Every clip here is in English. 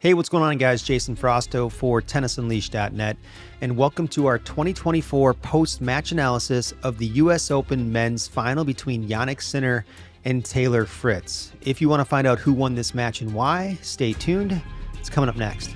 Hey, what's going on, guys? Jason Frausto for TennisUnleashed.net, and welcome to our 2024 post-match analysis of the U.S. Open men's final between Jannik Sinner and Taylor Fritz. If you want to find out who won this match and why, stay tuned. It's coming up next.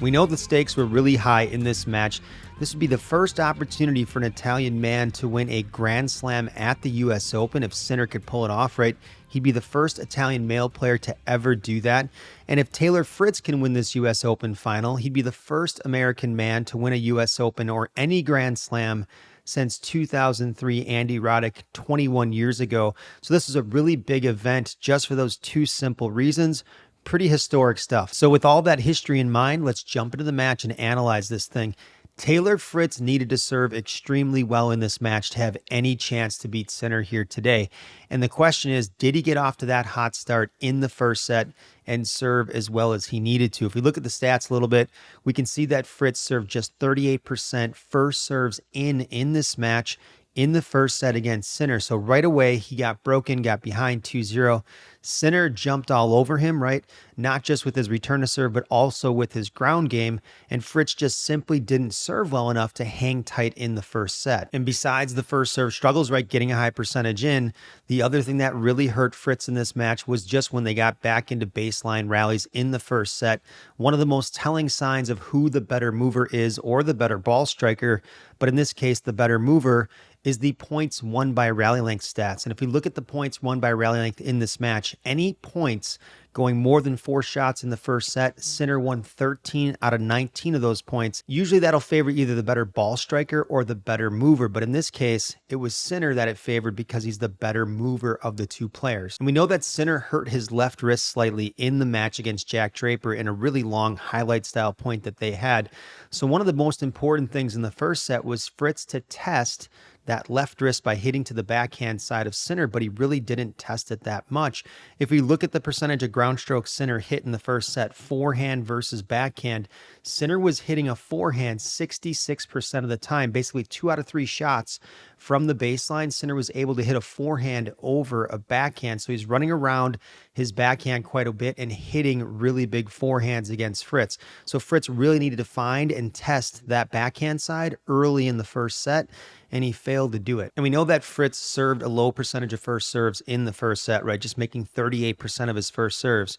We know the stakes were really high in this match. This would be the first opportunity for an Italian man to win a Grand Slam at the U.S. Open. If Sinner could pull it off, right, he'd be the first Italian male player to ever do that. And if Taylor Fritz can win this U.S. Open final, he'd be the first American man to win a U.S. Open or any Grand Slam since 2003 Andy Roddick 21 years ago. So this is a really big event just for those two simple reasons. Pretty historic stuff. So with all that history in mind, let's jump into the match and analyze this thing. Taylor Fritz needed to serve extremely well in this match to have any chance to beat Sinner here today. And the question is, did he get off to that hot start in the first set and serve as well as he needed to? If we look at the stats a little bit, we can see that Fritz served just 38% first serves in this match in the first set against Sinner. So right away, he got broken, got behind 2-0. Sinner jumped all over him, right? Not just with his return to serve, but also with his ground game. And Fritz just simply didn't serve well enough to hang tight in the first set. And besides the first serve struggles, right, getting a high percentage in, the other thing that really hurt Fritz in this match was just when they got back into baseline rallies in the first set. One of the most telling signs of who the better mover is or the better ball striker, but in this case, the better mover, is the points won by rally length stats. And if we look at the points won by rally length in this match, any points going more than 4 shots in the first set, Sinner won 13 out of 19 of those points. Usually that'll favor either the better ball striker or the better mover, but in this case, it was Sinner that it favored because he's the better mover of the two players. And we know that Sinner hurt his left wrist slightly in the match against Jack Draper in a really long highlight style point that they had. So one of the most important things in the first set was Fritz to test that left wrist by hitting to the backhand side of Sinner, but he really didn't test it that much. If we look at the percentage of ground strokes Sinner hit in the first set, forehand versus backhand, Sinner was hitting a forehand 66% of the time, basically 2 out of 3 shots from the baseline. Sinner was able to hit a forehand over a backhand. So he's running around his backhand quite a bit and hitting really big forehands against Fritz. So Fritz really needed to find and test that backhand side early in the first set, and he failed to do it. And we know that Fritz served a low percentage of first serves in the first set, right? Just making 38% of his first serves.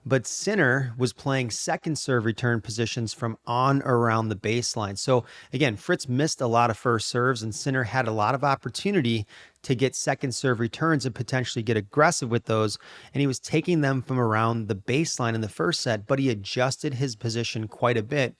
But Sinner was playing second serve return positions from on or around the baseline. So again, Fritz missed a lot of first serves, and Sinner had a lot of opportunity to get second serve returns and potentially get aggressive with those. And he was taking them from around the baseline in the first set, but he adjusted his position quite a bit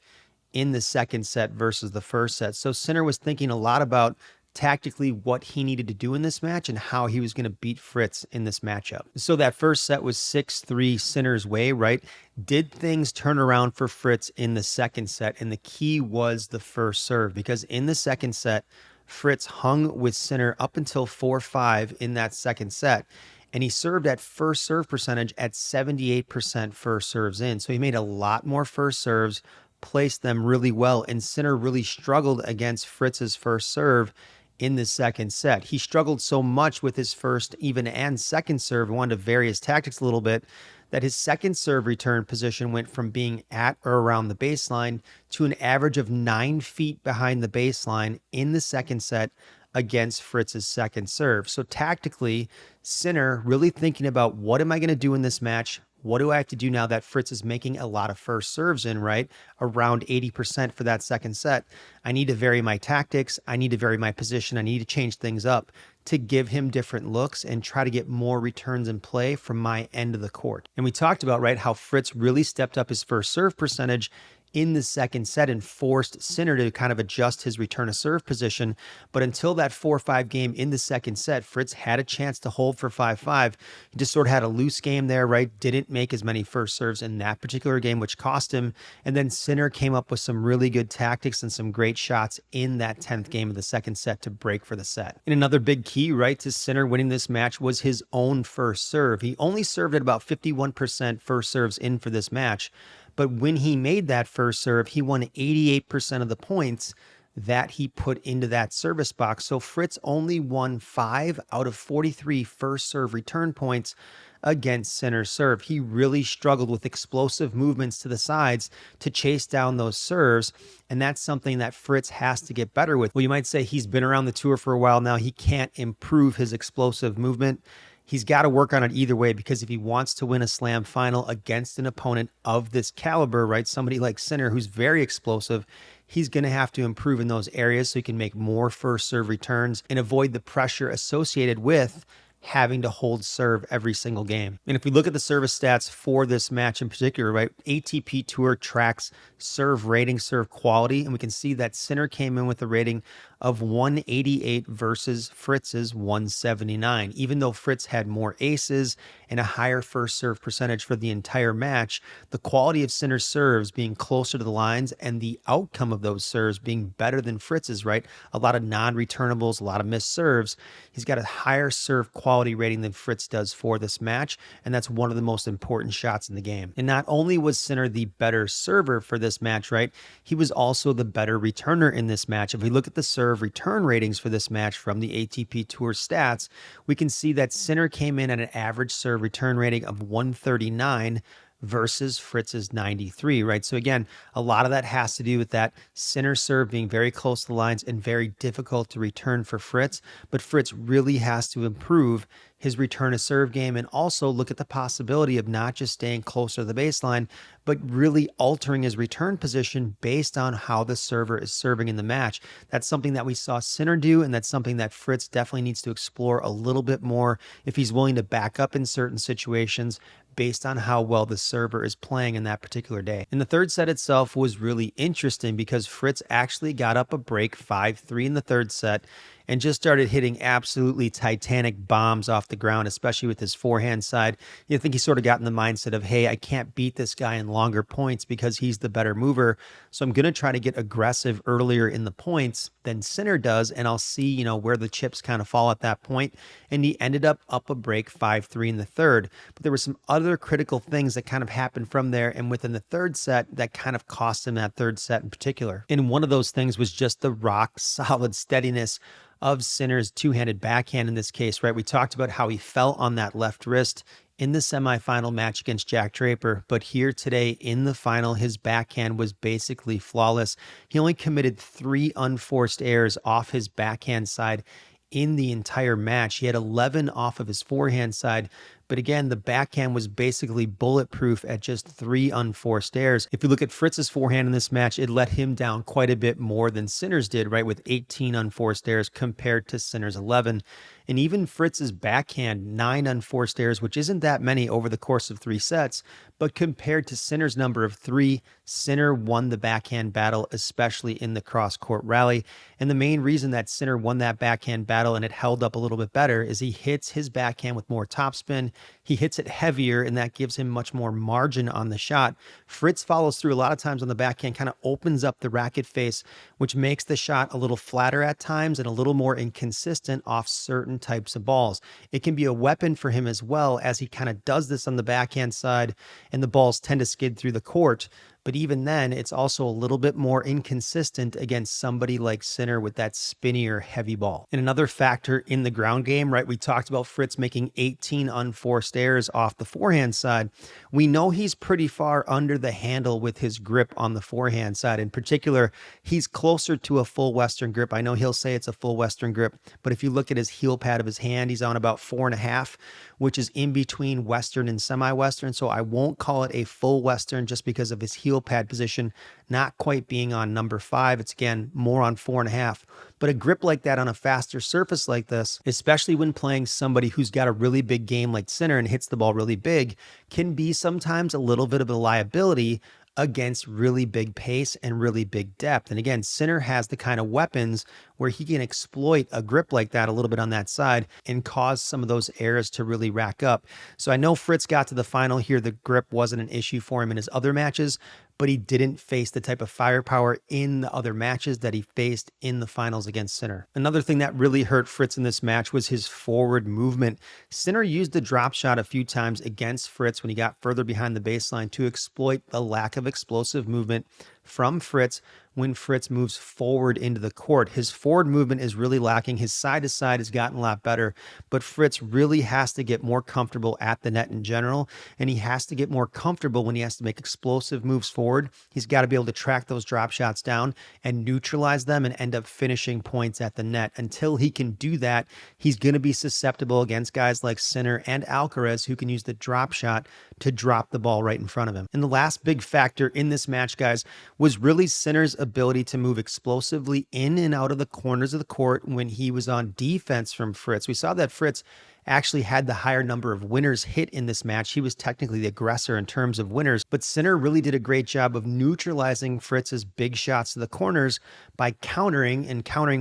in the second set versus the first set. So Sinner was thinking a lot about tactically what he needed to do in this match and how he was going to beat Fritz in this matchup. So that first set was 6-3 Sinner's way, right? Did things turn around for Fritz in the second set? And the key was the first serve, because in the second set, Fritz hung with Sinner up until 4-5 in that second set. And he served at first serve percentage at 78% first serves in. So he made a lot more first serves, placed them really well, and Sinner really struggled against Fritz's first serve in the second set. He struggled so much with his first, even, and second serve, wanted to vary his tactics a little bit, that his second serve return position went from being at or around the baseline to an average of 9 feet behind the baseline in the second set against Fritz's second serve. So tactically, Sinner really thinking about, what am I going to do in this match? What do I have to do now that Fritz is making a lot of first serves in, right? Around 80% for that second set. I need to vary my tactics. I need to vary my position. I need to change things up to give him different looks and try to get more returns in play from my end of the court. And we talked about, right, how Fritz really stepped up his first serve percentage in the second set and forced Sinner to kind of adjust his return to serve position. But until that 4-5 game in the second set, Fritz had a chance to hold for 5-5. He just sort of had a loose game there, right? Didn't make as many first serves in that particular game, which cost him. And then Sinner came up with some really good tactics and some great shots in that 10th game of the second set to break for the set. And another big key, right, to Sinner winning this match was his own first serve. He only served at about 51% first serves in for this match. But when he made that first serve, he won 88% of the points that he put into that service box. So Fritz only won 5 out of 43 first serve return points against center serve. He really struggled with explosive movements to the sides to chase down those serves, and that's something that Fritz has to get better with. Well, you might say he's been around the tour for a while now. He can't improve his explosive movement. He's got to work on it either way, because if he wants to win a slam final against an opponent of this caliber, right, somebody like Sinner who's very explosive, he's going to have to improve in those areas so he can make more first serve returns and avoid the pressure associated with having to hold serve every single game. And if we look at the service stats for this match in particular, right, ATP Tour tracks serve rating, serve quality, and we can see that Sinner came in with a rating of 188 versus Fritz's 179. Even though Fritz had more aces and a higher first serve percentage for the entire match, the quality of Sinner's serves being closer to the lines and the outcome of those serves being better than Fritz's, right? A lot of non-returnables, a lot of missed serves. He's got a higher serve quality rating than Fritz does for this match, and that's one of the most important shots in the game. And not only was Sinner the better server for this match, right, he was also the better returner in this match. If we look at the serve return ratings for this match from the ATP Tour stats, we can see that Sinner came in at an average serve return rating of 139 versus Fritz's 93, right? So again, a lot of that has to do with that Sinner serve being very close to the lines and very difficult to return for Fritz, but Fritz really has to improve his return to serve game and also look at the possibility of not just staying closer to the baseline, but really altering his return position based on how the server is serving in the match. That's something that we saw Sinner do, and that's something that Fritz definitely needs to explore a little bit more if he's willing to back up in certain situations based on how well the server is playing in that particular day. And the third set itself was really interesting because Fritz actually got up a break 5-3 in the third set and just started hitting absolutely titanic bombs off the ground, especially with his forehand side. You think he sort of got in the mindset of, hey, I can't beat this guy in longer points because he's the better mover. So I'm going to try to get aggressive earlier in the points than Sinner does, and I'll see, where the chips kind of fall at that point. And he ended up a break 5-3 in the third. But there were some other critical things that kind of happened from there and within the third set that kind of cost him that third set in particular. And one of those things was just the rock solid steadiness of Sinner's two-handed backhand in this case, right? We talked about how he fell on that left wrist in the semifinal match against Jack Draper, but here today in the final, his backhand was basically flawless. He only committed 3 unforced errors off his backhand side in the entire match. He had 11 off of his forehand side, but again, the backhand was basically bulletproof at just 3 unforced errors. If you look at Fritz's forehand in this match, it let him down quite a bit more than Sinner's did, right, with 18 unforced errors compared to Sinner's 11. And even Fritz's backhand, 9 unforced errors, which isn't that many over the course of 3 sets, but compared to Sinner's number of 3, Sinner won the backhand battle, especially in the cross-court rally. And the main reason that Sinner won that backhand battle and it held up a little bit better is he hits his backhand with more topspin. He hits it heavier, and that gives him much more margin on the shot. Fritz follows through a lot of times on the backhand, kind of opens up the racket face, which makes the shot a little flatter at times and a little more inconsistent off certain types of balls. It can be a weapon for him as well, as he kind of does this on the backhand side and the balls tend to skid through the court. But even then, it's also a little bit more inconsistent against somebody like Sinner with that spinnier heavy ball. And another factor in the ground game, right? We talked about Fritz making 18 unforced errors off the forehand side. We know he's pretty far under the handle with his grip on the forehand side. In particular, he's closer to a full Western grip. I know he'll say it's a full Western grip, but if you look at his heel pad of his hand, he's on about 4.5, which is in between Western and semi-Western. So I won't call it a full Western just because of his heel pad position not quite being on number 5. It's again more on 4.5. But a grip like that on a faster surface like this, especially when playing somebody who's got a really big game like Sinner and hits the ball really big, can be sometimes a little bit of a liability against really big pace and really big depth. And again, Sinner has the kind of weapons where he can exploit a grip like that a little bit on that side and cause some of those errors to really rack up. So I know Fritz got to the final here. The grip wasn't an issue for him in his other matches, but he didn't face the type of firepower in the other matches that he faced in the finals against Sinner. Another thing that really hurt Fritz in this match was his forward movement. Sinner used the drop shot a few times against Fritz when he got further behind the baseline to exploit the lack of explosive movement from Fritz when Fritz moves forward into the court. His forward movement is really lacking. His side to side has gotten a lot better, but Fritz really has to get more comfortable at the net in general, and he has to get more comfortable when he has to make explosive moves forward. He's got to be able to track those drop shots down and neutralize them and end up finishing points at the net. Until he can do that, he's going to be susceptible against guys like Sinner and Alcaraz, who can use the drop shot to drop the ball right in front of him. And the last big factor in this match, guys, was really Sinner's ability to move explosively in and out of the corners of the court when he was on defense from Fritz. We saw that Fritz actually had the higher number of winners hit in this match. He was technically the aggressor in terms of winners, but Sinner really did a great job of neutralizing Fritz's big shots to the corners by countering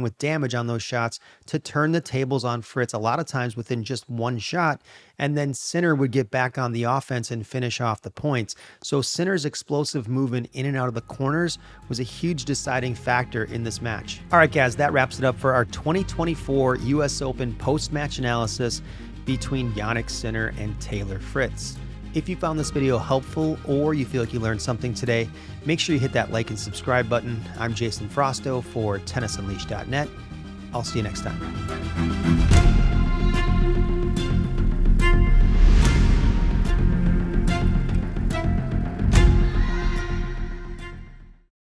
with damage on those shots to turn the tables on Fritz a lot of times within just one shot, and then Sinner would get back on the offense and finish off the points. So Sinner's explosive movement in and out of the corners was a huge deciding factor in this match. All right, guys, that wraps it up for our 2024 US Open post-match analysis between Jannik Sinner and Taylor Fritz. If you found this video helpful or you feel like you learned something today, make sure you hit that like and subscribe button. I'm Jason Frausto for TennisUnleashed.net. I'll see you next time.